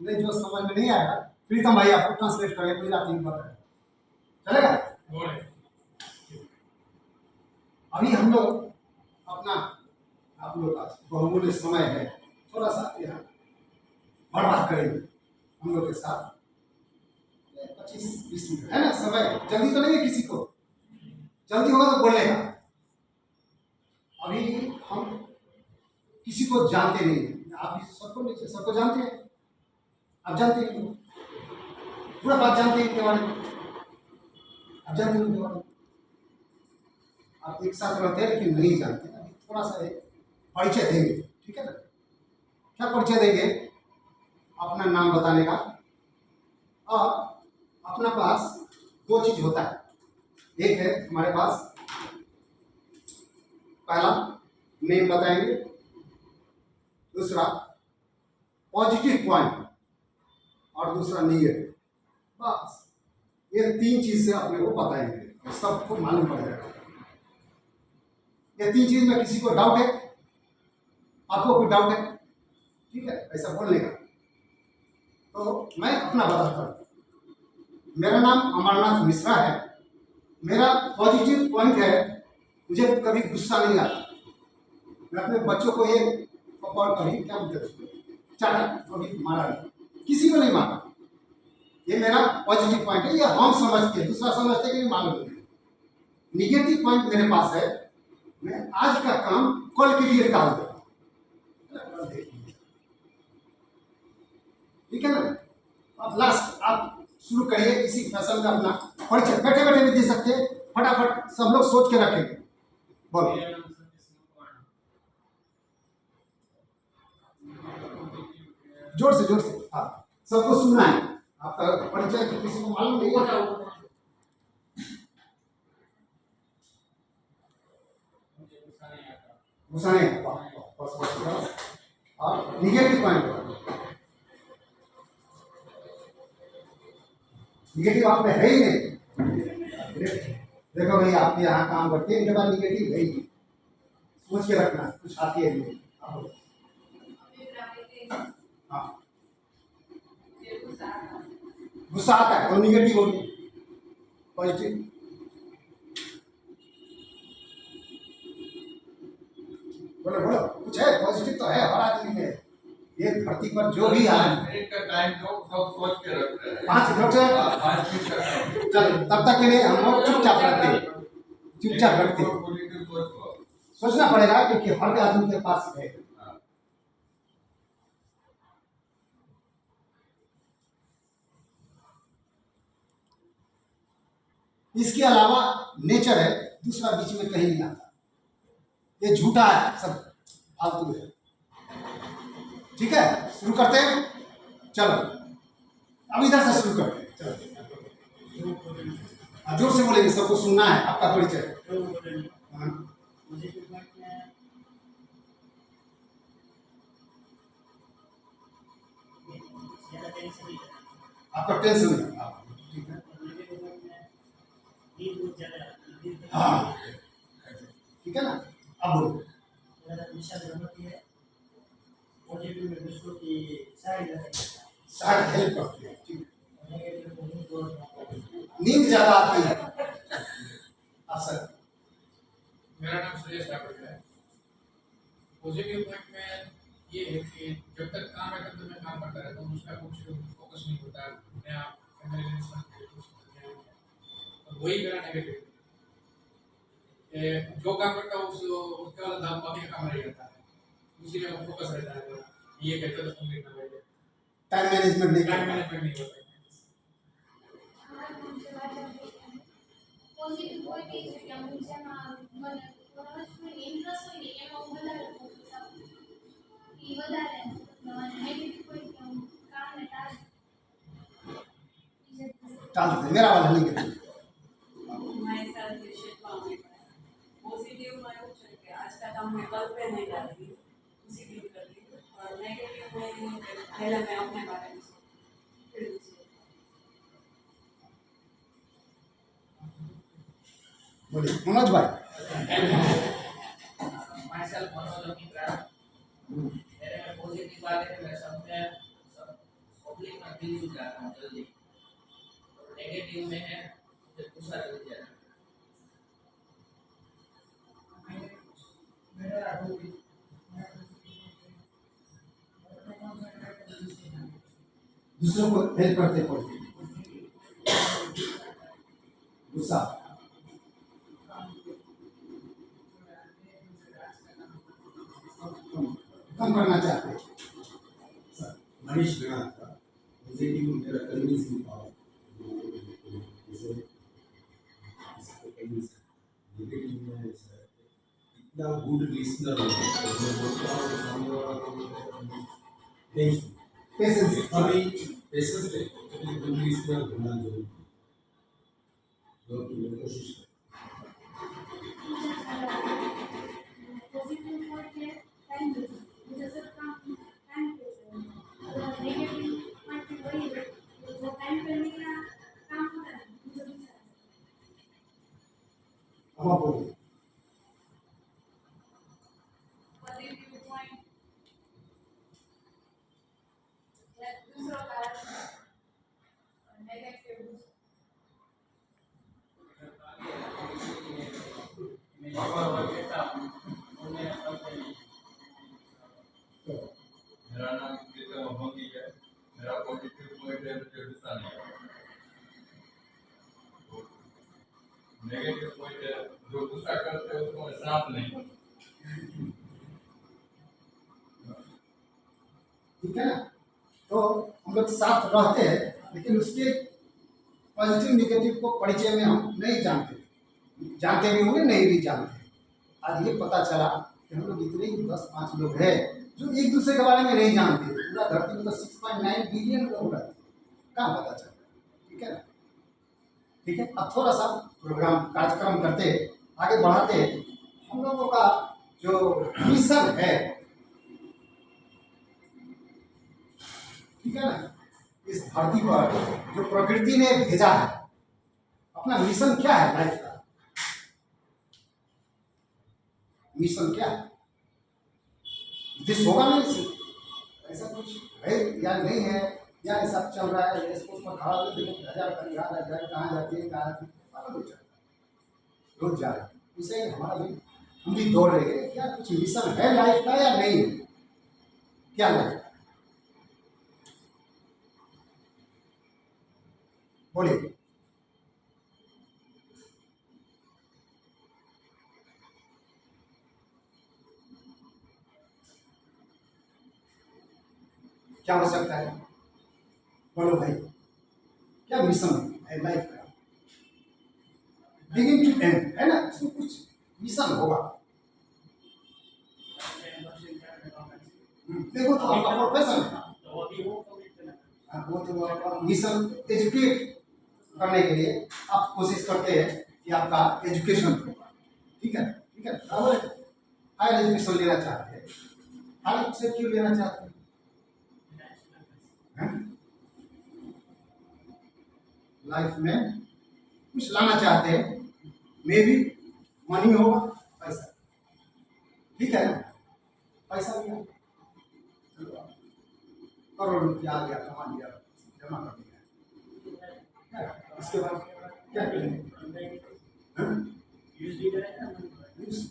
नहीं, जो समझ में नहीं आएगा प्रीतम भाई आपको ट्रांसलेट करेंगे, गुजराती में बताएं, चलेगा? अभी हम लोग अपना आप लोग का बहुमूल्य समय है, थोड़ा सा यहाँ बर्बाद करेंगे हम लोग के साथ। 25-20 मिनट है ना समय, जल्दी तो नहीं है किसी को, जल्दी होगा तो बोलेगा। अभी हम किसी को जानते नहीं हैं, आप सबको नहीं, सबको जानते हैं, आप जानते हैं, पूरा बात जानते हैं इनके बारे में, आप जानते हैं इनके बारे में, आप एक साथ रहते हैं लेकिन नहीं जानते। अभी थोड़ा सा एक परिचय देंगे, ठीक है ना? क्या परिचय देंगे? अपना नाम बताने का, और अपना पास दो चीज होता है, एक है हमारे पास पहला नेम बताएंगे, दूसरा पॉजिटिव पॉइंट, और दूसरा निगेटिव। बस ये तीन चीज से अपने को बताएंगे, सबको मालूम पड़ जाएगा। ये तीन चीज में किसी को डाउट है? आपको कोई डाउट है? ठीक है, ऐसा बोलने का। तो मैं अपना बताता हूँ। मेरा नाम अमरनाथ मिश्रा है। मेरा पॉजिटिव पॉइंट है, मुझे कभी गुस्सा नहीं आता। मैं अपने बच्चों को ये पकड़ कभी क्या बोलते हैं, चाटा, कभी मारा नहीं, किसी को नहीं मारा। ये मेरा पॉजिटिव पॉइंट है, ये हम समझते हैं, दूसरा समझते हैं कि नहीं मालूम नहीं। निगेटिव पॉइंट मेरे पास है, मैं आज का काम कल के लिए टाल दूँ, ठीक है ना? अब लास्ट आप शुरू करिए इसी फैशन में अपना परिचय, बैठे बैठे भी दे सकते हैं, फटाफट सब लोग सोच के रखेंगे। बोलो। जोर से हाँ, सबको सुनना है। आपका परिचय किसी को मालूम नहीं है? गुस्सा नहीं आता, बस बस बस। और निगेटिव पॉइंट, निगेटिव आप में है ही नहीं। देखो भाई, आपके यहाँ काम करते हैं, इनके बाद निगेटिव है ही नहीं, सोच के रखना, कुछ आती है नहीं। हाँ, गुस्सा आता है तो निगेटिव होगी, पॉजिटिव बोलो बोलो, कुछ है पॉजिटिव तो है हर आदमी में। ये धरती पर जो भी आदमी टाइम दो, सब सोच के रखते हैं। 5 मिनट से चलो, तब तक के लिए हम लोग चुपचाप रखते हैं, चुपचाप रखते हैं। सोचना पड़ेगा क्योंकि हर आदमी के पास है। इसके अलावा नेचर है, दूसरा बीच में कहीं नहीं आता, ये झूठा है, सब फालतू है। ठीक है, शुरू करते हैं, चलो अब इधर से शुरू करते हैं, चलो जोर से बोलेंगे, सबको सुनना है आपका परिचय। आपका टेंशन है, ठीक है, हाँ ठीक है ना? अब बोलो। शायद हेल्प करती है, ठीक है। नींद ज्यादा आती है अक्सर। मेरा नाम सुरेश ठाकुर है। पॉजिटिव पॉइंट में ये है कि जब तक काम है तब तक मैं काम करता रहता हूँ, उसका कुछ फोकस नहीं होता, मैं आप वही मेरा नेगेटिव। जो काम करता हूँ उसके बाद दाम बाकी का काम रह जाता है, इसीलिए मैं फोकस रहता है। ये कहते हैं कंप्लीट ना हो, टाइम मैनेजमेंट नहीं होता है। पॉजिटिव पॉइंट એ છે કે અમુક જેમાં મને વસ્તુની ઇન્ટરેસ્ટ હોય ને એમાં હું વધારે ફોકસ આપું એ વધારે નેગેટિવ પॉइंट કે હું કામને टाल देते, मेरा वाला नहीं करते। हमारे साथ विषय पाने का पॉजिटिव में कुछ है कि आज का काम मैं कल पे नहीं डालती, उसी दिन कर ली। और नेगेटिव में पहले मैं अपने बारे में फिर बोलिए मनोज भाई। myself Manoj Mitra. मेरे में पॉजिटिव बात है, मैं सब में दिल छूट जाता हूँ जल्दी। नेगेटिव में है मुझे गुस्सा जल्दी आता है। दूसरों को हेल्प करते पड़ते गुस्सा कम करना चाहते हैं। मनीष गणा था पॉजिटिव मेरा कन्विंसिंग पावर जैसे इसको कन्विंस नेगेटिव में सर इतना गुड लिसनर हो मैं बोलता हूँ तो सामने वाला को नहीं पेशेंस अभी पेशेंस है तो गुड लिसनर होना जरूरी है जो कि मैं कोशिश करता पॉजिटिव पॉइंट है टाइम मुझे सब काम टाइम पे और नेगेटिव पॉइंट भी वही है जो टाइम पे मेरा काम होता है मुझे गुस्सा आता अब आप बोलिए। पॉजिटिव पॉइंट या दूसरों का नेगेटिव मेरा नाम प्रीतम मोहम्मदी है। मेरा पॉजिटिव पॉइंट है मुझे गुस्सा नहीं आता। नेगेटिव पॉइंट है जो गुस्सा करते हैं उसको मैं साथ नहीं। ठीक है ना? तो हम लोग साथ रहते हैं लेकिन उसके पॉजिटिव निगेटिव को परिचय में हम नहीं जानते, जानते भी होंगे नहीं भी जानते। आज ये पता चला कि हम लोग इतने ही 10-5 लोग हैं जो एक दूसरे के बारे में नहीं जानते। पूरा धरती में तो 6.9 बिलियन लोग रहते हैं, कहाँ पता चला। ठीक है ना? ठीक है, अब थोड़ा सा प्रोग्राम कार्यक्रम करते आगे बढ़ाते हम लोगों का जो मिशन है, ठीक है ना, इस धरती पर जो प्रकृति ने भेजा है, अपना मिशन क्या है लाइफ का? मिशन क्या है? उद्देश्य होगा ना इसे, ऐसा कुछ है या नहीं है, या ऐसा चल रहा है इसको पर खड़ा होकर देखो 1000 परिवार है, घर कहाँ जाती है कहाँ आती है, रोज जा रहे हैं। उसे हमारा भी हम भी दौड़ रहे हैं, क्या कुछ मिशन है लाइफ का या नहीं है? क्या लाइफ बोलिए। क्या हो सकता है? बोलो भाई, क्या मिशन है लाइफ का? बिगिन टू एंड है ना, इसमें कुछ मिशन होगा। देखो तो आपका प्रोफेशन है, वो तो आपका मिशन एजुकेट करने के लिए आप कोशिश करते हैं कि आपका एजुकेशन होगा। ठीक है, ठीक है, बराबर है। हायर एजुकेशन लेना चाहते हैं, हायर से क्यों लेना चाहते हैं? लाइफ में कुछ लाना चाहते हैं, मे भी मनी होगा, पैसा। ठीक है ना, पैसा भी है, करोड़ रुपया आ गया, कमा लिया, जमा कर दिया, इसके बाद क्या करेंगे?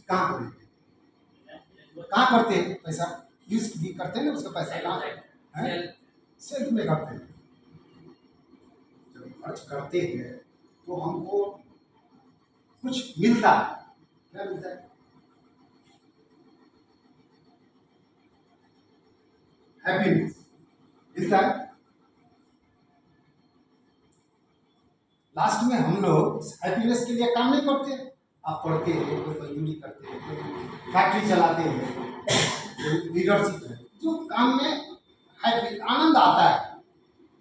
कहाँ करेंगे? कहाँ करते हैं पैसा? यूज भी करते हैं ना उसका पैसा, कहाँ सेल्फ में करते हैं। जब खर्च करते हैं तो हमको कुछ मिलता है, क्या मिलता है? हैप्पीनेस मिलता है। लास्ट में हम लोग हैप्पीनेस के लिए काम नहीं करते। आप पढ़ते हैं, कोई मजदूरी करते हैं, कोई फैक्ट्री चलाते हैं, लीडरशिप है, जो काम में हैप्पी आनंद आता है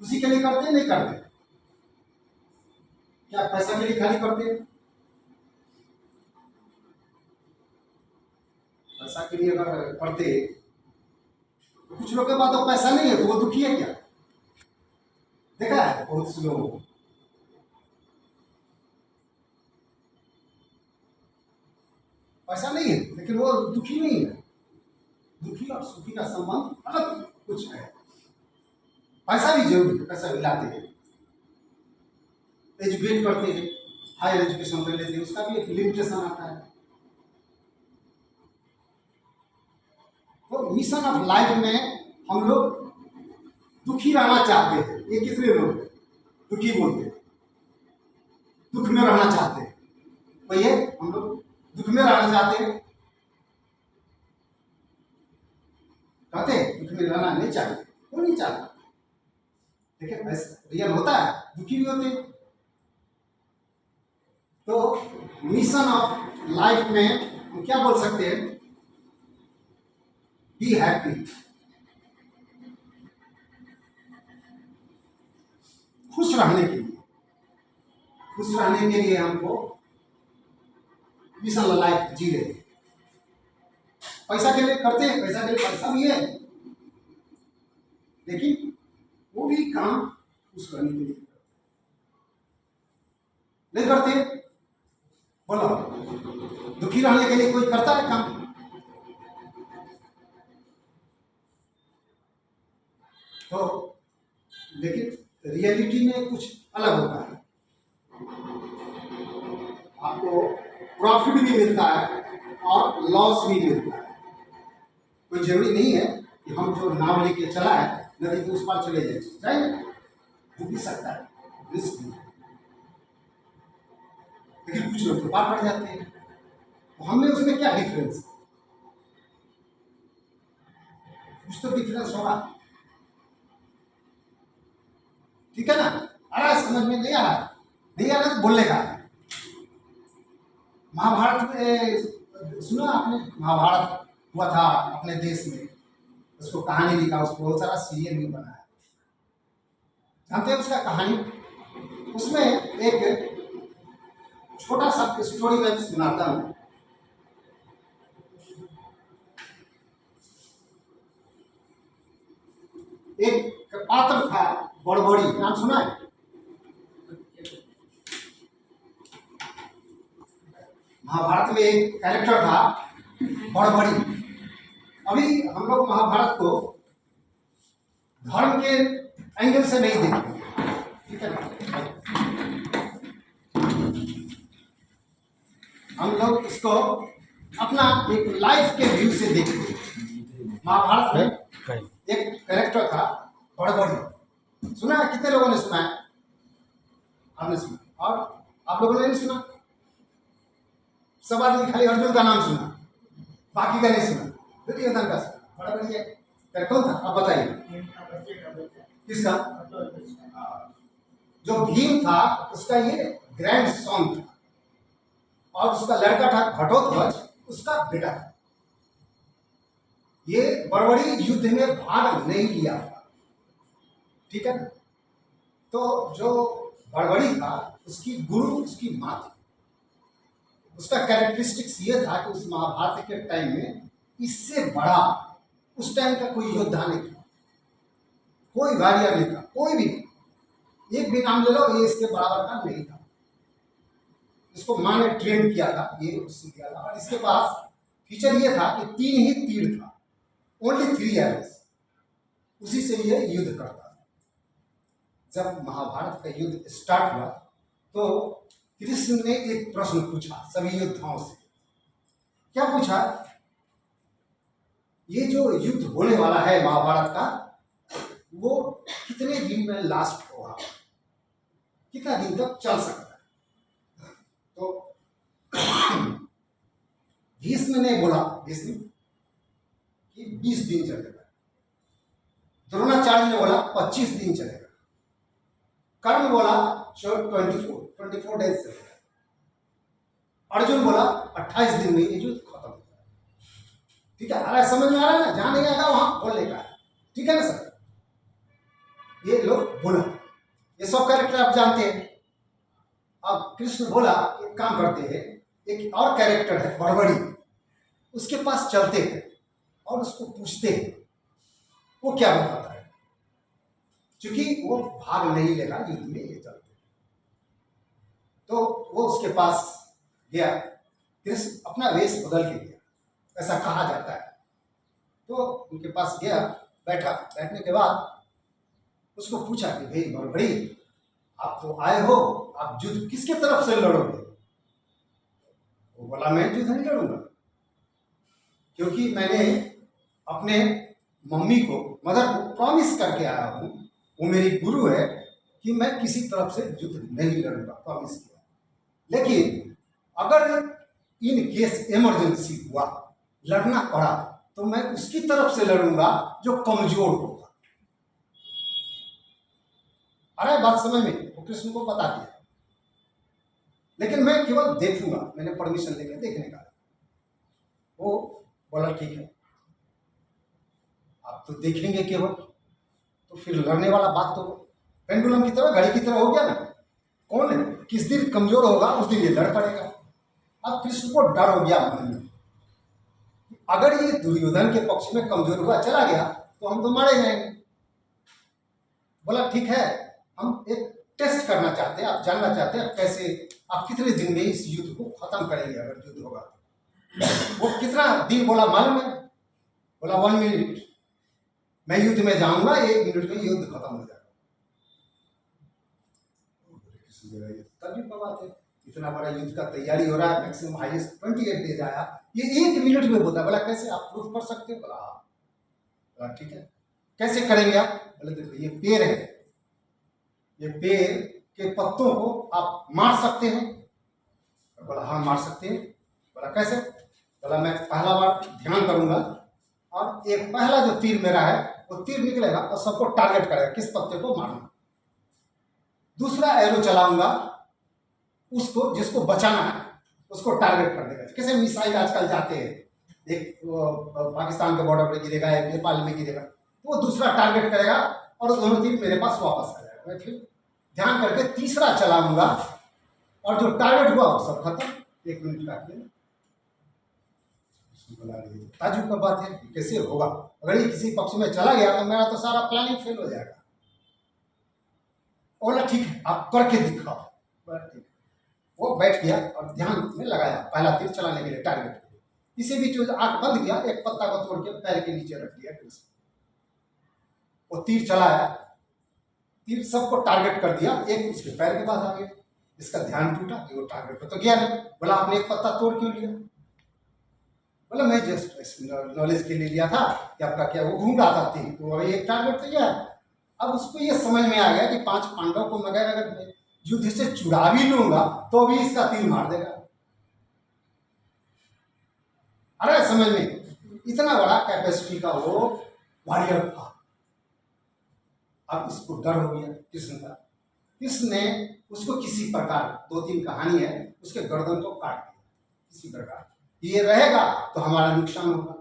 उसी के लिए करते हैं, नहीं करते? क्या पैसा के लिए खाली करते हैं? पैसा के लिए अगर पढ़ते तो कुछ लोग के पास तो पैसा नहीं है तो वो दुखी है क्या? देखा है बहुत से लोगों को, पैसा नहीं है लेकिन वो दुखी नहीं है। दुखी और सुखी का संबंध अलग कुछ है। पैसा भी जरूरी है, पैसा भी लाते हैं, एजुकेट करते हैं, हायर एजुकेशन कर लेते हैं, उसका भी एक लिमिटेशन आता है। तो मिशन ऑफ लाइफ में हम लोग दुखी रहना चाहते हैं। ये कितने लोग दुखी बोलते हैं, दुख में रहना चाहते हैं? तो ये हम लोग दुख में रहना चाहते हैं, कहते हैं दुख में रहना नहीं चाहिए, क्यों नहीं चाहता? लेकिन ऐसा रियल होता है, दुखी भी होते हैं। तो मिशन ऑफ लाइफ में हम क्या बोल सकते हैं? बी हैप्पी, खुश रहने के लिए, खुश रहने के लिए हमको मिशन लाइफ जी रहे हैं। पैसा के लिए करते हैं, पैसा के लिए पैसा भी है, लेकिन वो भी काम खुश करने के लिए नहीं करते। बोलो, दुखी रहने के लिए कोई करता है काम? तो लेकिन रियलिटी में कुछ अलग होता है। आपको प्रॉफिट भी मिलता है और लॉस भी मिलता है। कोई जरूरी नहीं है कि हम जो नाव लेके चला है नदी के उस पार चले जाए, डूब भी सकता है, रिस्क भी है। लेकिन कुछ लोग तो पार पड़ जाते हैं, तो हमें उसमें क्या डिफरेंस है? कुछ तो डिफरेंस होगा, ठीक है ना? आ रहा है समझ में? नहीं आ रहा? नहीं आ रहा तो बोलने का। महाभारत में सुना आपने? महाभारत हुआ था अपने देश में, उसको कहानी लिखा, उसको बहुत सारा सीरियल भी बना है, जानते हैं उसका कहानी? उसमें एक छोटा सा स्टोरी मैं सुनाता हूँ। एक पात्र था बड़बड़ी, नाम सुना है? महाभारत में एक कैरेक्टर था बड़बड़ी। अभी हम लोग महाभारत को धर्म के एंगल से नहीं देखते, ठीक है ना? हम लोग इसको अपना एक लाइफ के व्यू से देखते हैं। महाभारत में एक कैरेक्टर था बड़बड़ी, सुना है? कितने लोगों ने सुना है? आपने सुना, और आप लोगों ने नहीं सुना? सब आदमी खाली अर्जुन का नाम सुना, बाकी का नहीं सुना। दुर्योधन का सुना, बड़ा बढ़िया। कौन था आप बताइए? किसका? जो भीम था उसका ये ग्रैंड सन था, और उसका लड़का था घटोत्कच, उसका बेटा था। ये बड़बड़ी युद्ध में भाग नहीं लिया था, ठीक है ना? तो जो बड़बड़ी था उसकी गुरु उसकी माँ थी। उसका कैरेक्टरिस्टिक्स ये था कि उस महाभारत के टाइम में इससे बड़ा उस टाइम का कोई योद्धा नहीं था, कोई वॉरियर नहीं था, कोई भी नहीं। एक भी नाम ले लो, ये इसके बराबर का नहीं था। इसको माँ ने ट्रेन किया था, ये उससे किया था। और इसके पास फीचर ये था कि 3 ही तीर था, ओनली 3 एरोज, उसी से ये युद्ध करता था। जब महाभारत का युद्ध स्टार्ट हुआ तो कृष्ण ने एक प्रश्न पूछा सभी योद्धाओं से। क्या पूछा? ये जो युद्ध होने वाला है महाभारत का, वो कितने दिन में लास्ट होगा, कितना दिन तक चल सकता है? तो भीष्म ने बोला, भीष्म कि 20 दिन चलेगा। द्रोणाचार्य ने बोला 25 दिन चलेगा। कर्ण बोला 24 डेज चलेगा। अर्जुन बोला 28 दिन में ये युद्ध खत्म हो जाएगा। ठीक है, अरे समझ में आ रहा है ना? जहां नहीं आएगा वहां बोलने का है, ठीक है ना सर? ये लोग बोला, ये सब कैरेक्टर आप जानते हैं। अब कृष्ण बोला एक काम करते हैं, एक और कैरेक्टर है बड़बड़ी, उसके पास चलते हैं और उसको पूछते हैं वो क्या बताता है, क्योंकि वो भाग नहीं लेगा युद्ध में, ये चलते। तो वो उसके पास गया, कृष्ण अपना वेश बदल के गया, ऐसा कहा जाता है। तो उनके पास गया, बैठा, बैठने के बाद उसको पूछा कि भाई बड़बड़ी, आप तो आए हो, आप युद्ध किसके तरफ से लड़ोगे? वो बोला मैं युद्ध नहीं लड़ूंगा, क्योंकि मैंने अपने मम्मी को, मदर को प्रॉमिस करके आया हूँ, वो मेरी गुरु है, कि मैं किसी तरफ से युद्ध नहीं लड़ूंगा, प्रॉमिस किया। लेकिन अगर इन केस इमरजेंसी हुआ, लड़ना पड़ा, तो मैं उसकी तरफ से लड़ूंगा जो कमजोर होगा। अरे बात समझ में? वो कृष्ण को बता दिया, लेकिन मैं केवल देखूंगा, मैंने परमिशन लेकर देखने का। वो बोला ठीक है, आप तो देखेंगे केवल, तो फिर लड़ने वाला बात तो पेंडुलम की तरह, घड़ी की तरह हो गया ना। कौन है किस दिन कमजोर होगा उस दिन ये लड़ पड़ेगा। अब कृष्ण को डर हो गया मन में, अगर ये दुर्योधन के पक्ष में कमजोर हुआ चला गया तो हम तो मारे जाएंगे। बोला ठीक है, हम एक टेस्ट करना चाहते हैं, आप जानना चाहते हैं कैसे, आप कितने दिन में इस युद्ध को खत्म करेंगे अगर युद्ध होगा तो। वो कितना दिन बोला मालूम है? बोला 1 मिनट, मैं युद्ध में जाऊंगा, 1 मिनट में युद्ध खत्म हो जाएगा। तभी का बात है, इतना बड़ा युद्ध का तैयारी हो रहा है, मैक्सिमम हाईएस्ट 28 डेज आया, ये 1 मिनट में बोलता। बोला कैसे, आप प्रूफ कर सकते हो? बोला ठीक है, कैसे करेंगे आप? बोले देखो ये पेड़ है, ये पेड़ के पत्तों को आप मार सकते हैं? बोला हाँ मार सकते हैं। बोला कैसे? बोला मैं पहला बार ध्यान करूंगा और एक पहला जो तीर मेरा है वो तीर निकलेगा और सबको टारगेट करेगा, किस पत्ते को मारना। दूसरा एरो चलाऊंगा, उसको जिसको बचाना है उसको टारगेट कर देगा। कैसे मिसाइल आजकल जाते हैं, एक पाकिस्तान के बॉर्डर पे गिरेगा, एक नेपाल में गिरेगा, तो वो दूसरा टारगेट करेगा और दोनों तीर मेरे पास वापस आ जाएगा। मैं फिर ध्यान करके तीसरा चलाऊंगा और जो टारगेट हुआ वो सब खत्म, 1 मिनट का खेल। ताजुब का बात है, कैसे होगा? अगर ये किसी पक्ष में चला गया तो मेरा तो सारा प्लानिंग फेल हो जाएगा। बोला ठीक है, आप करके दिखाओ। बोला ठीक है, वो बैठ गया और ध्यान में लगाया पहला तीर चलाने के लिए टारगेट के लिए। इसी बीच जो आंख बंद किया, एक पत्ता को तोड़ के पैर के नीचे रख दिया कृष्ण। वो तीर चलाया, तीर सबको टारगेट कर दिया, एक उसके पैर के पास आ गया। इसका ध्यान टूटा कि वो टारगेट पर तो गया नहीं। बोला आपने एक पत्ता तोड़ क्यों लिया? बोला मैं जस्ट नॉलेज के लिए लिया था कि आपका क्या, वो घूम रहा था तीर, तो अभी एक टारगेट तो गया। अब उसको ये समझ में आ गया कि 5 पांडव को मगर अगर युद्ध से चुरा भी लूंगा तो भी इसका तीर मार देगा। अरे समझ में, इतना बड़ा कैपेसिटी का वो वॉरियर था। अब इसको डर हो गया कृष्ण का। कृष्ण ने उसको किसी प्रकार, 2-3 कहानी है, उसके गर्दन को काट दिया किसी प्रकार। ये रहेगा तो हमारा नुकसान होगा।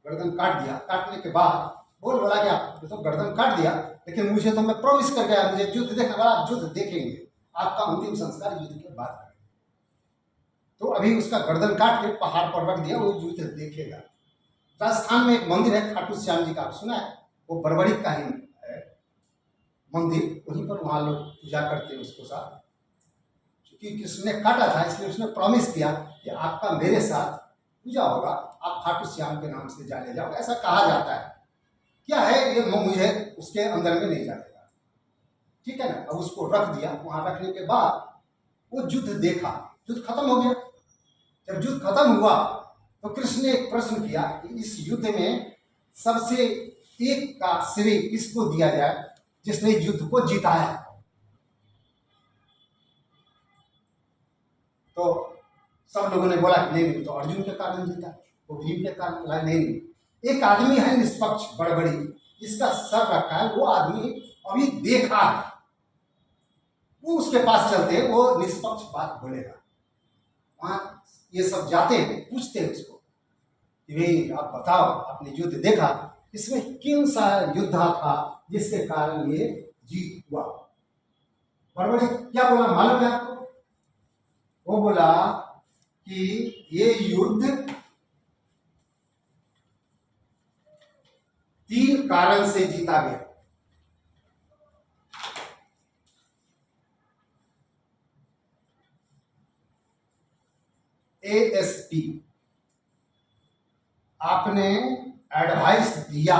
गर्दन काट दिया, काटने के बाद बोला क्या, तो गर्दन काट दिया, लेकिन मुझे तो मैं प्रॉमिस कर गया, मुझे युद्ध देखने वाला, आप युद्ध देखेंगे, आपका अंतिम संस्कार युद्ध के बाद करेंगे। तो अभी उसका गर्दन काट के पहाड़ पर रख दिया, वो युद्ध देखेगा। राजस्थान में एक मंदिर है खाटू श्याम जी का, आप सुना है? वो बड़बड़ी का ही है मंदिर, वहीं पर वहाँ लोग पूजा करते हैं उसको साथ। क्योंकि कृष्ण ने काटा था इसलिए उसने प्रॉमिस किया कि आपका मेरे साथ पूजा होगा, आप खाटू श्याम के नाम से जाने जाओ, ऐसा कहा जाता है। क्या है ये, मुझे उसके अंदर में नहीं जानेगा, ठीक है ना। अब उसको रख दिया, वहां रखने के बाद वो युद्ध देखा, युद्ध खत्म हो गया। जब युद्ध खत्म हुआ तो कृष्ण ने एक प्रश्न किया कि इस युद्ध में सबसे एक का श्रेय किसको दिया जाए जिसने युद्ध को जिताया। तो सब लोगों ने बोला कि नहीं, तो अर्जुन के कारण जीता, वो भीम के कारण। बोला नहीं, एक आदमी है निष्पक्ष बड़बड़ी, जिसका सर रखा है, वो आदमी अभी देखा है, वो उसके पास चलते हैं, वो निष्पक्ष बात बोलेगा। वहां ये सब जाते हैं, पूछते हैं उसको कि भाई आप बताओ, आपने युद्ध देखा, इसमें कौन सा युद्ध था जिसके कारण ये जीत हुआ? बड़बड़ी क्या बोला मालूम है आपको? वो बोला कि ये युद्ध 3 कारण से जीता गया। ASP, आपने एडवाइस दिया,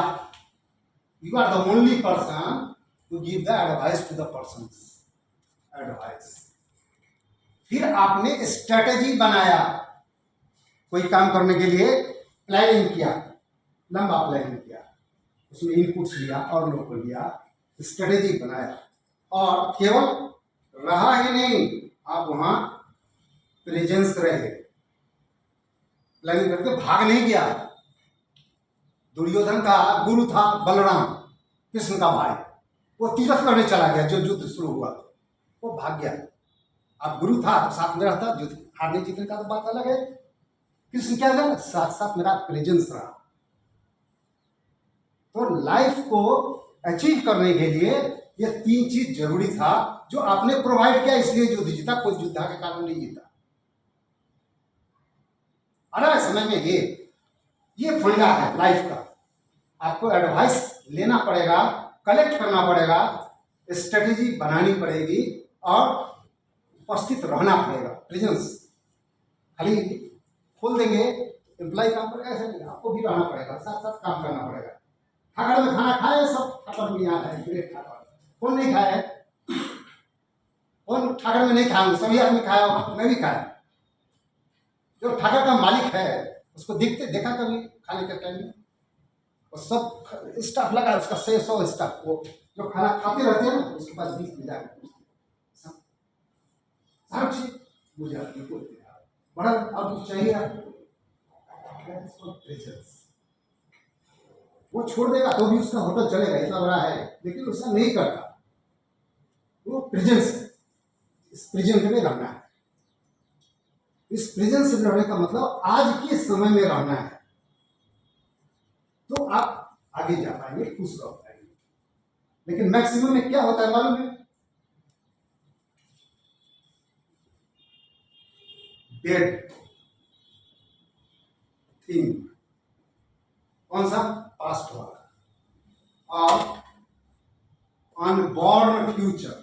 You are the only person to give the advice to the persons. Advice. फिर आपने स्ट्रेटेजी बनाया, कोई काम करने के लिए प्लानिंग किया, लंबा प्लानिंग किया, उसमें इनपुट्स लिया और लोग को लिया, स्ट्रेटेजी बनाया, और केवल रहा ही नहीं, आप वहां प्रेजेंस रहे, प्लानिंग करके भाग नहीं गया। दुर्योधन का गुरु था बलराम, कृष्ण का भाई, वो तीरथ करने चला गया जो युद्ध शुरू हुआ, वो भाग गया। अब गुरु था तो साथ में रहता, युद्ध हारने जीतने का तो बात अलग है। कृष्ण क्या था, साथ साथ मेरा प्रेजेंस रहा। तो लाइफ को अचीव करने के लिए ये 3 चीज जरूरी था जो आपने प्रोवाइड किया, इसलिए युद्ध जीता, कोई युद्ध के कारण नहीं जीता। अरे समय में ये फंडा है लाइफ का। आपको एडवाइस लेना पड़ेगा, कलेक्ट करना पड़ेगा, स्ट्रेटेजी बनानी पड़ेगी और उपस्थित रहना पड़ेगा, प्रेजेंस। खाली खोल देंगे एम्प्लॉय काम पर कैसे नहीं, आपको भी रहना पड़ेगा, साथ साथ काम करना पड़ेगा। ठाकर में खाना खाए, सब ठाकर में यहाँ है, ग्रेट ठाकर कौन नहीं खाया है? कौन ठाकर में नहीं खाया? सभी आदमी खाया होगा, मैं भी खाया। जो ठाकर का मालिक है उसको देखा कभी खाने के टाइम में? वो सब स्टाफ लगा, उसका 600 स्टाफ, वो जो खाना खाते रहते हैं ना, उसके पास 20 मिला हर चीज मुझे बड़ा अब चाहिए आपको। वो छोड़ देगा तो भी उसका होटल चलेगा, इतना बड़ा है, लेकिन उसका नहीं करता। वो प्रेजेंस, इस प्रेजेंट में रहना है। इस प्रेजेंस में रहने का मतलब आज के समय में रहना है, तो आप आगे जा पाएंगे, खुश रह पाएंगे। लेकिन मैक्सिमम में क्या होता है मालूम है? डेड थिंग, कौन सा? पास्ट वाला, और अनबॉर्न फ्यूचर।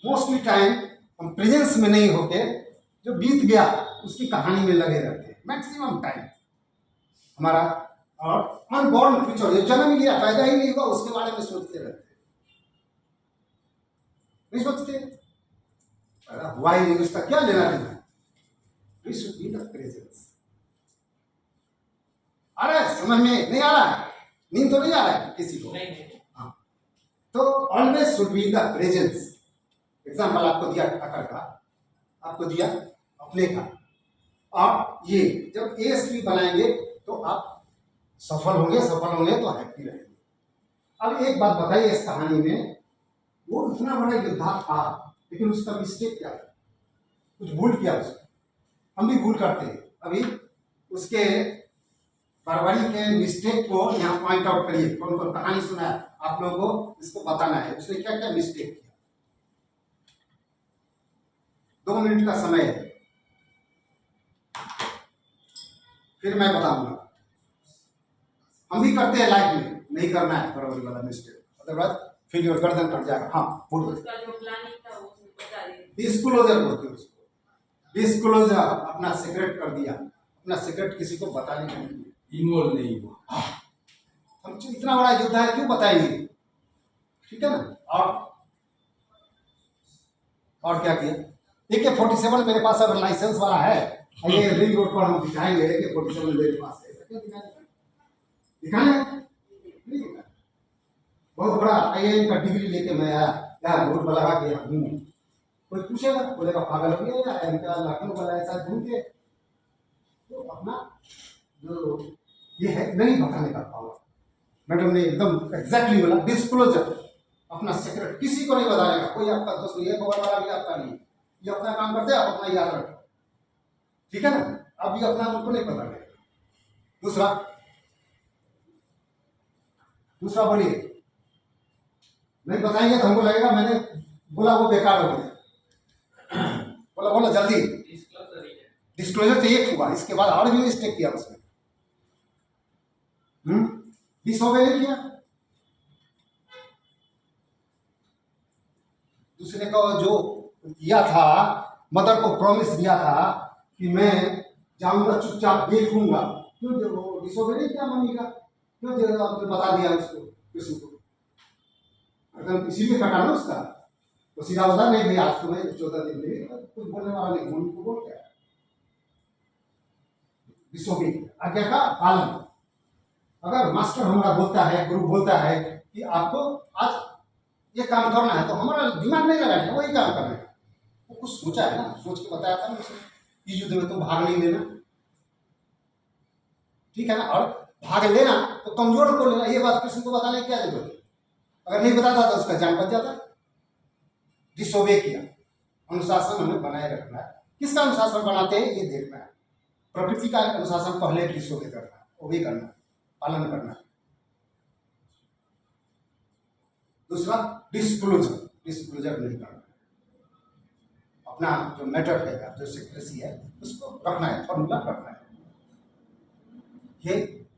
मोस्टली टाइम हम प्रेजेंस में नहीं होते, जो बीत गया उसकी कहानी में लगे रहते हैं मैक्सिमम टाइम हमारा। और अनबॉर्न फ्यूचर, जो जन्म लिया, पैदा ही नहीं हुआ, उसके बारे में सोचते रहते हैं, नहीं सोचते हुआ ही नहीं, उसका क्या लेना देना है? We should be the presence. अरे समझ में नहीं आ रहा है, नींद तो नहीं आ रहा है किसी को? हाँ, तो always should be the presence. Example आपको दिया ठाकर का, आपको दिया अपने का, और ये जब ASP बनाएंगे तो आप सफल होंगे तो हैप्पी रहेंगे। अब एक बात बताइए, इस कहानी में वो इतना बड़ा योद्धा था, लेकिन उसका मिस्टेक क्या था? कुछ भूल किया उसने। हम भी भूल करते हैं। अभी उसके बर्बरी के मिस्टेक को यहाँ पॉइंट आउट करिए। कौन कौन कहानी सुना है आप लोगों को, इसको बताना है उसने क्या क्या मिस्टेक किया। 2 मिनट का समय है, फिर मैं बताऊंगा। हम भी करते हैं लाइफ में, नहीं करना है बर्बरी वाला मिस्टेक, अदरवाइज फिर योर गर्दन कट जाएगा। हाँ, बोलो। उसका जो प्लानिंग था वो उसने बता दिया। डिस्क्लोजर बोलते हैं उसको, डिस्क्लोजर। अपना सीक्रेट कर दिया, अपना सीक्रेट किसी को बताने का नहीं, इन्वॉल्व नहीं हुआ। हम इतना बड़ा योद्धा है, क्यों बताएंगे? ठीक है ना। और क्या किया? AK-47 मेरे पास अगर लाइसेंस वाला है, ये रिंग रोड पर हम दिखाएंगे AK-47 मेरे पास है, दिखाएंगे? बहुत बड़ा IIM का डिग्री लेके मैं आया, यार रोड पर लगा के घूमू, कोई पूछेगा, बोलेगा पागल हो गया यार, इनका लखनऊ वाला ऐसा घूम के। तो अपना जो ये है नहीं बताने का पावर, मैडम ने एकदम एग्जैक्टली बोला, डिस्क्लोजर। अपना सीक्रेट किसी को नहीं बताने का, कोई आपका दोस्त नहीं है, खबर वाला भी आपका नहीं, ये अपना काम करते हैं, आप अपना याद रखो, ठीक है ना। अब ये अपना उनको नहीं पता है। दूसरा बोलिए, नहीं बताएंगे तो हमको लगेगा मैंने बोला वो बेकार हो गया। बोला जल्दी। डिस्क्लोजर तो एक हुआ, इसके बाद और भी मिस्टेक किया उसने। 20 हो गए, नहीं किया। दूसरे का जो किया था, मदर को प्रॉमिस दिया था कि मैं जाऊंगा चुपचाप देखूंगा, क्यों वो 20 हो गए नहीं किया मम्मी का, क्यों आपने बता दिया उसको कृष्ण को? अगर इसीलिए कटा ना उसका, तो सीधा बता नहीं भाई आज तुम्हें 14 दिन मिले, कुछ बोलने वाला नहीं, उनको बोल क्या विश्व आज्ञा का पालन। अगर मास्टर हमारा बोलता है, गुरु बोलता है कि आपको आज ये काम करना है, तो हमारा दिमाग नहीं लगाना है, वही काम करना है। वो कुछ सोचा है ना, सोच के बताया था ना उसे, इस युद्ध में तो भाग नहीं लेना, ठीक है ना। और भाग लेना तो कमजोर को लेना, ये बात किसी को बताने की क्या जरूरत है? अगर नहीं बताता तो उसका जान बच जाता। डिसोबे किया। अनुशासन हमें बनाए रखना है। किसका अनुशासन बनाते हैं ये देखना है। प्रकृति का अनुशासन पहले डिसोबे करना है, वो भी करना है, पालन करना है। दूसरा डिस्क्लोजर, डिस्क्लोजर नहीं करना है। अपना जो मैटर है, जो सीक्रेसी है, उसको रखना है, फॉर्मूला रखना है। ये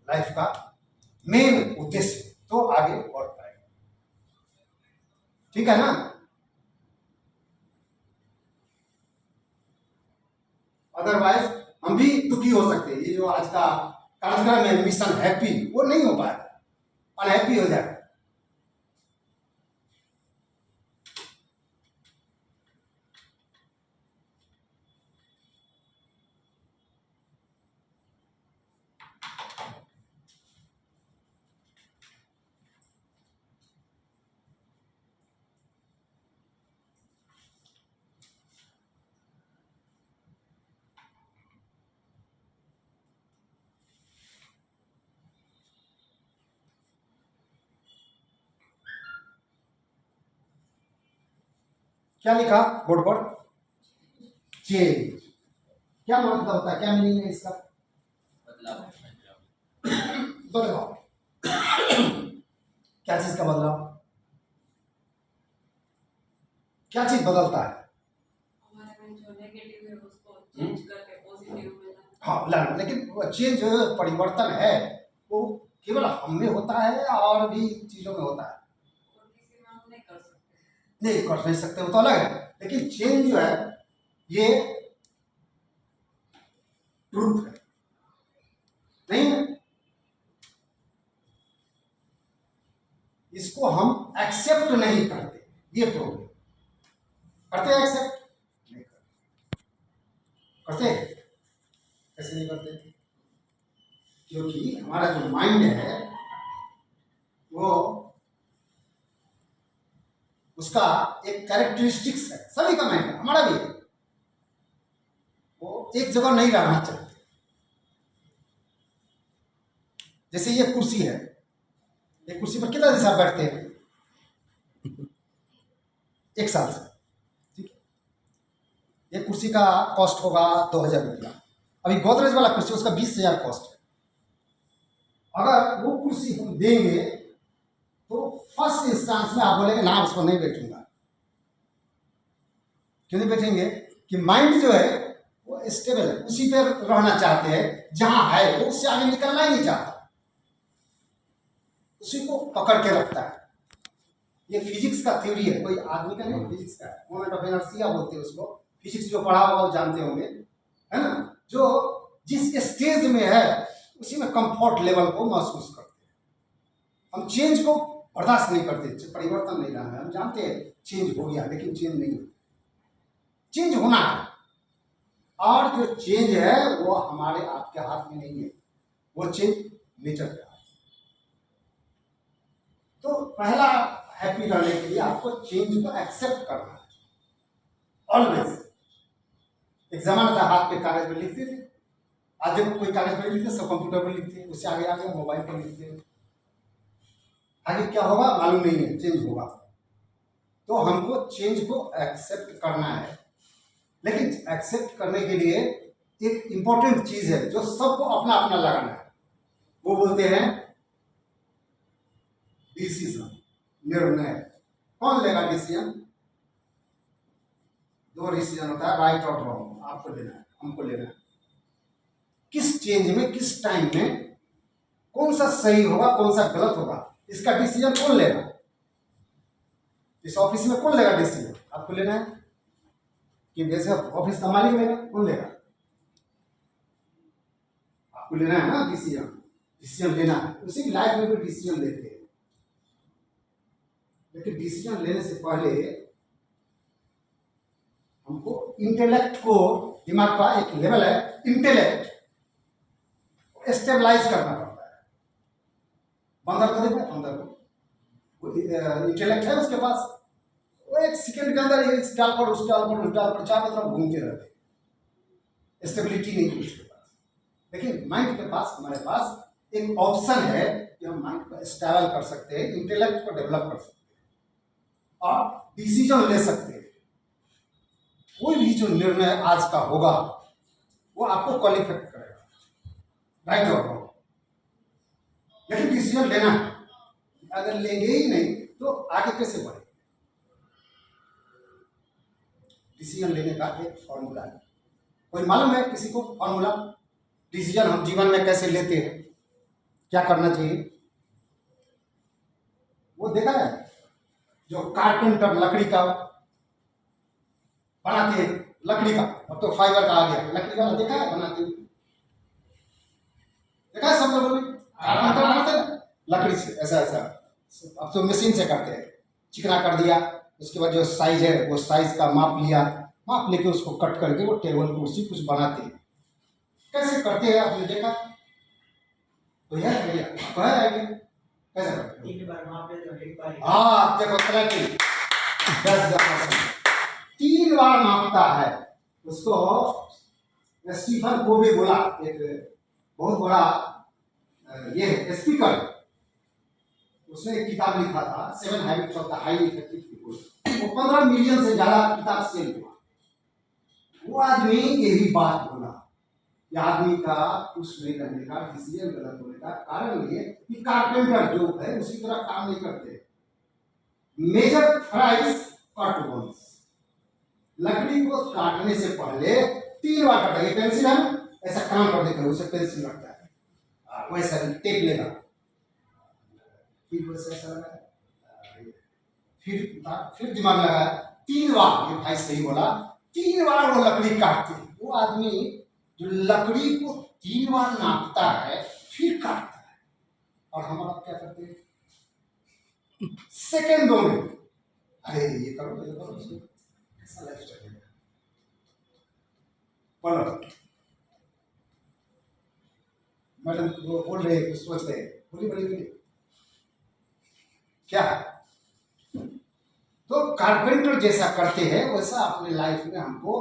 लाइफ का मेन उद्देश्य, तो आगे बढ़ पाएगा, ठीक है ना। अदरवाइज हम भी दुखी हो सकते हैं। ये जो आज का कार्यक्रम है मिशन हैप्पी, वो नहीं हो पाएगा, अनहैप्पी हो जाएगा। क्या लिखा बोर्ड पर? चेंज। क्या मतलब होता है, क्या मीनिंग है इसका? बदलाव। क्या चीज का बदलाव? क्या चीज बदलता है? हमारे में जो नेगेटिव है उसको चेंज करके पॉजिटिव में लाना। हाँ लाना, लेकिन वो चेंज परिवर्तन है वो केवल हम में होता है और भी चीजों में होता है। और किसी में हम नहीं कर सकते। नहीं कर नहीं सकते, वो तो अलग है। लेकिन चेंज जो है ये ट्रूथ है, नहीं है? इसको हम एक्सेप्ट नहीं करते, ये प्रॉब्लम। करते हैं एक्सेप्ट? नहीं करते। करते कैसे नहीं करते? क्योंकि हमारा जो माइंड है वो उसका एक कैरेक्टरिस्टिक्स है, सभी का माइंड है, हमारा भी है, वो एक जगह नहीं रहना चाहते। जैसे ये कुर्सी है, ये कुर्सी पर कितना दिन से आप बैठते हैं? 1 साल से, ठीक है। ये कुर्सी का कॉस्ट होगा 2000 रुपया। अभी गोदरेज वाला कुर्सी उसका 20,000 कॉस्ट है। अगर वो कुर्सी हम देंगे तो फर्स्ट इंस्टांस में आप बोलेंगे ना उस पर नहीं बैठूंगा। क्यों नहीं बैठेंगे? कि माइंड जो है वो स्टेबल है, उसी पर रहना चाहते हैं जहां है, वो उससे आगे निकलना ही नहीं चाहता, उसी को पकड़ के रखता है। ये फिजिक्स का थ्योरी है, कोई आदमी का नहीं, फिजिक्स का है। मोमेंट ऑफ इनर्शिया बोलते हैं उसको। फिजिक्स जो पढ़ा होगा वो जानते होंगे, है ना। जो जिस स्टेज में है उसी में कंफर्ट लेवल को महसूस करते हैं। हम चेंज को बर्दाश्त नहीं करते, परिवर्तन नहीं लाना है। हम जानते हैं चेंज हो गया, लेकिन चेंज नहीं होता, चेंज होना है। और जो चेंज है वो हमारे आपके हाथ में नहीं है, वो चेंज नेचर का है। तो पहला हैप्पी रहने के लिए आपको चेंज को एक्सेप्ट करना है ऑलवेज। एक जमाना था हाथ पे कागज पर लिखते थे, आज जब कोई कागज पर लिखते सब कंप्यूटर पर लिखते हैं, उससे आगे आगे मोबाइल पर लिखते हैं। आगे क्या होगा मालूम नहीं है, चेंज होगा। तो हमको चेंज को एक्सेप्ट करना है, लेकिन एक्सेप्ट करने के लिए एक इंपॉर्टेंट चीज है जो सबको अपना अपना लगाना है। वो बोलते हैं डिसीजन, निर्णय। कौन लेगा डिसीजन? 2 डिसीजन होता है, राइट और रॉन्ग। आपको लेना है, हमको लेना है। किस चेंज में, किस टाइम में कौन सा सही होगा, कौन सा गलत होगा, इसका डिसीजन कौन लेगा? इस ऑफिस में कौन लेगा डिसीजन? आपको लेना है कि वैसे ऑफिस का मालिक लेगा? कौन लेगा? आपको लेना है ना डिसीजन। डिसीजन लेना है, उसी लाइफ में भी डिसीजन लेते हैं, लेकिन डिसीजन लेने से पहले हमको इंटेलेक्ट को, दिमाग का एक लेवल है इंटेलेक्ट, स्टेबलाइज करना पड़ता है। बंदर को देखा, बंदर को इंटेलेक्ट है उसके पास, वो एक सेकंड के अंदर इस डाल पर उस डाल पर उस डाल पर चारों तरफ घूमते रहते, स्टेबिलिटी नहीं है उसके पास। लेकिन माइंड के पास, हमारे पास एक ऑप्शन है कि हम माइंड को स्टेबल कर सकते हैं, इंटेलेक्ट को डेवलप कर सकते हैं और डिसीजन ले सकते हैं। कोई भी जो निर्णय आज का होगा वो आपको क्वालिफाई करेगा, राइट और रॉन्ग, लेकिन डिसीजन लेना है। अगर लेंगे ही नहीं तो आगे कैसे बढ़े? डिसीजन लेने का एक फॉर्मूला है, कोई मालूम है किसी को फॉर्मूला? डिसीजन हम जीवन में कैसे लेते हैं, क्या करना चाहिए? वो देखा है जो कारपेंटर लकड़ी का बनाते हैं, लकड़ी का, अब तो फाइबर का आ गया, लकड़ी वाला देखा है बनाते हुए? देखा है सब लोगों ने? कारपेंटर बनाते हैं लकड़ी से, ऐसा ऐसा, अब तो मशीन से करते हैं, चिकना कर दिया, उसके बाद जो साइज है वो साइज का माप लिया, माप लेके उसको कट करके वो टेबल कुर्सी कुछ बनाते हैं। कैसे करते हैं आपने देखा? तो है भैया, तो है आइडिया कैसे करते हैं? हाँ देखो, क्लैरिटी 10 3 बार मापता है उसको। स्टीफन को भी बोला, एक बहुत बड़ा ये स्पीकर, उसने एक किताब लिखा था 7 habits of the highly effective people, वो 15 मिलियन से ज्यादा किताब सेल हुआ। वो आदमी यही बात बोला कि आदमी का खुश नहीं रहने का, डिसीजन गलत होने का कारण ये कि कारपेंटर जो है उसी तरह काम नहीं करते। मेजर फ्राइज कट वंस, लकड़ी को काटने से पहले 3 बार काटा। ये पेंसिल है ना, ऐसा काम कर देकर उसे पेंसिल लगता है, वैसा टेप लेगा, फिर वैसे ऐसा लगा, फिर दिमाग लगा, 3 बार, ये भाई सही बोला, 3 बार वो लकड़ी काटते। वो आदमी जो लकड़ी को 3 बार नापता है फिर काटता है, और हम आप क्या करते हैं सेकेंडों में, अरे ये करो ये करो, ऐसा लाइफ चलेगा। बोलो मैडम, वो बोल रहे कुछ सोच रहे, बोली बोली बोली क्या? तो कारपेंटर जैसा करते हैं वैसा अपने लाइफ में हमको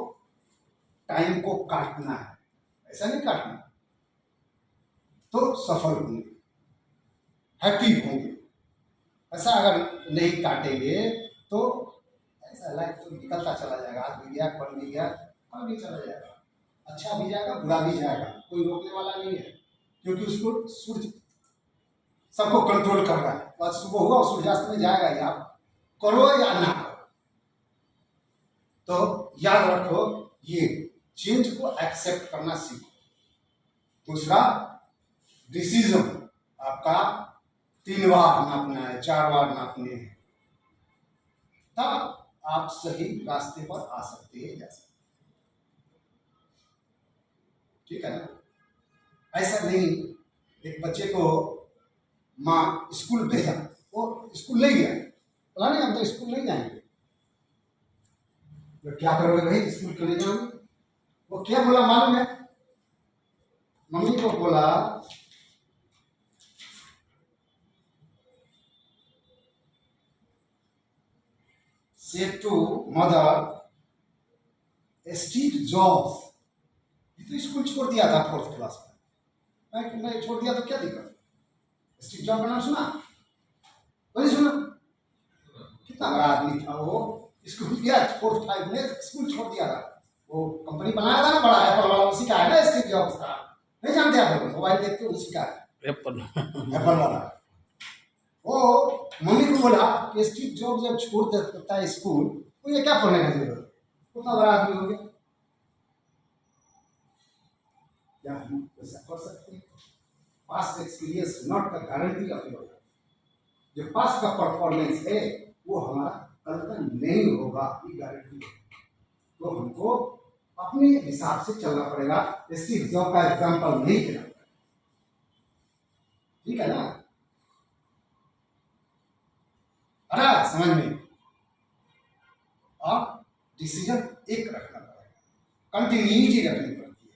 टाइम को काटना है, ऐसा नहीं काटना, तो सफल होंगे, हैप्पी होंगे। ऐसा अगर नहीं काटेंगे तो ऐसा लाइफ तो निकलता चला जाएगा, आज भी गया, कल भी गया, कल भी चला जाएगा, अच्छा भी जाएगा, बुरा भी जाएगा, कोई रोकने वाला नहीं है, क्योंकि उसको सूर्य सबको कंट्रोल कर रहा है। आज सुबह हुआ सूर्यास्त में जाएगा, या करो या ना करो। तो याद रखो, ये चेंज को एक्सेप्ट करना सीखो। दूसरा, डिसीजन आपका 3 बार नापना है, 4 बार नापने हैं, तब आप सही रास्ते पर आ सकते हैं, जा सकते, ठीक है ना? ऐसा नहीं, एक बच्चे को माँ स्कूल भेजा, वो स्कूल नहीं गया, बोला नहीं हम तो स्कूल नहीं जाएंगे। तो क्या करोगे भाई, स्कूल क्यों नहीं जाओगे? वो क्या बोला मालूम है? मम्मी को बोला said to mother, Steve jobs, ये तो स्कूल छोड़ दिया था 4th क्लास में, मैं छोड़ दिया तो क्या दिक्कत? स्टीव जॉब का नाम सुना? नहीं सुना? कितना बड़ा आदमी था वो, स्कूल गया 4th 5 में स्कूल छोड़ दिया था। वो कंपनी बनाया था ना बड़ा, एप्पल वाला, उसी का है ना स्टीव जॉब्स का, नहीं जानते आप लोग? मोबाइल देखते उसी का है, एप्पल वाला। वो मम्मी को बोला कि स्टीव जॉब जब छोड़ देता है स्कूल तो ये क्या पढ़ने का जरूरत, उतना बड़ा आदमी हो गया। क्या हम ऐसा कर सकते हैं? Past experience not the guarantee of your life. जो पास्ट का परफॉर्मेंस है वो हमारा कल का नहीं होगा, ये गारंटी है। तो हमको अपने हिसाब से चलना पड़ेगा। स्टीव जॉब का एग्जाम्पल नहीं देना, ठीक है ना? अरे समझ में। और डिसीजन एक रखना पड़ेगा, कंटिन्यूटी रखनी पड़ती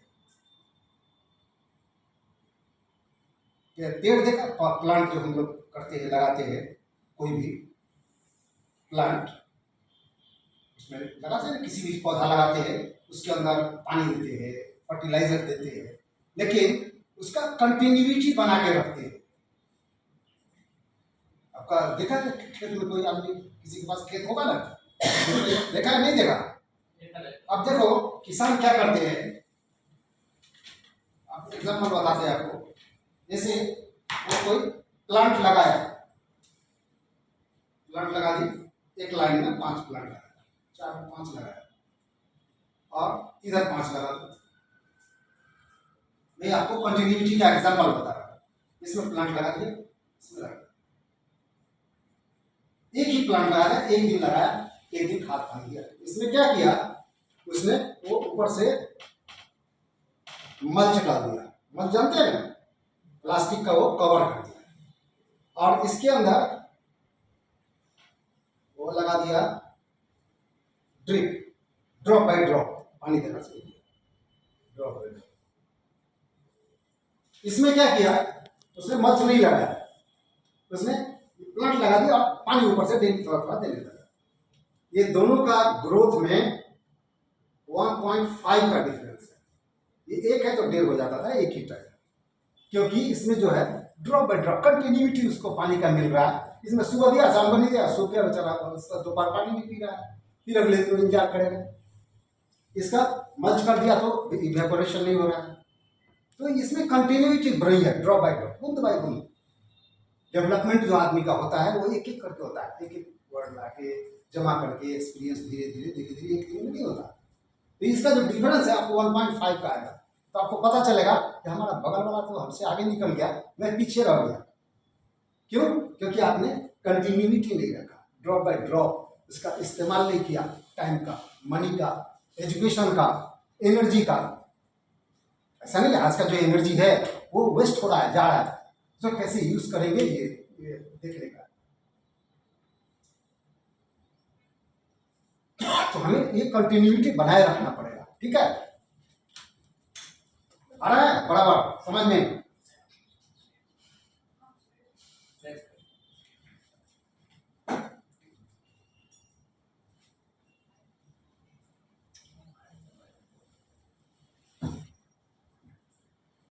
है। पेड़ देखा, प्लांट जो हम लोग करते हैं, लगाते हैं, कोई भी प्लांट उसमें लगाते हैं, किसी भी पौधा लगाते हैं, उसके अंदर पानी देते हैं, फर्टिलाइजर देते हैं, लेकिन उसका कंटिन्यूटी बना के रखते हैं। आपका देखा है खेत में कोई आदमी, किसी के पास खेत होगा ना, देखा है नहीं देखा? अब देखो किसान क्या करते हैं, आप एग्जाम्पल बताते हैं आपको। जैसे वो कोई प्लांट लगाया, प्लांट लगा दी, एक लाइन में 5 प्लांट लगाया, 4-5 लगाया, और इधर 5 लगा दो। मैं आपको कंटिन्यूटी का एग्जाम्पल बता रहा हूँ। इसमें प्लांट लगा दिया, इसमें लगा दिया, एक ही प्लांट लगाया, एक दिन लगाया, एक दिन खाद पानी दिया। इसमें क्या किया, उसने वो ऊपर से मल्च डाल दिया। मल्च जानते हैं ना, प्लास्टिक का वो कवर कर दिया, और इसके अंदर वो लगा दिया ड्रिप, ड्रॉप बाय ड्रॉप पानी देना शुरू किया, ड्रॉप बाय ड्रॉप। इसमें क्या किया, उसने मल्च नहीं लगाया, उसने प्लांट लगा दिया और पानी ऊपर से थोड़ा थोड़ा देने लगा। ये दोनों का ग्रोथ में 1.5 का डिफरेंस है। ये एक है तो 1.5 हो जाता था एक ही टाइम, क्योंकि इसमें जो है ड्रॉप बाय ड्रॉप कंटिन्यूटी उसको पानी का मिल रहा है। इसमें सुबह दिया, शाम को नहीं दिया, सो क्या बेचारा दोपहर पानी नहीं पी रहा है, फिर अगले दिन इंतजार करेगा। इसका मल्च कर दिया तो इवेपोरेशन नहीं हो रहा है, तो इसमें कंटिन्यूटी बढ़ रही है, ड्रॉप बाय ड्रॉप, बूंद बाय बूंद। डेवलपमेंट जो आदमी का होता है वो एक एक करके होता है, एक एक वर्ड ला के जमा करके एक्सपीरियंस धीरे धीरे एक दिन में नहीं होता। तो इसका जो डिफरेंस है आपको 1.5 का आएगा, तो आपको पता चलेगा कि हमारा बगल वाला तो हमसे आगे निकल गया, मैं पीछे रह गया। क्यों? क्योंकि आपने कंटिन्यूटी नहीं रखा, ड्रॉप बाय ड्रॉप इसका इस्तेमाल नहीं किया, टाइम का, मनी का, एजुकेशन का, एनर्जी का। ऐसा नहीं, आज का जो एनर्जी है वो वेस्ट हो रहा है, जा रहा है, तो कैसे यूज करेंगे ये देखने का। तो हमें ये कंटिन्यूटी बनाए रखना पड़ेगा, ठीक है? आ रहा है बराबर समझ में?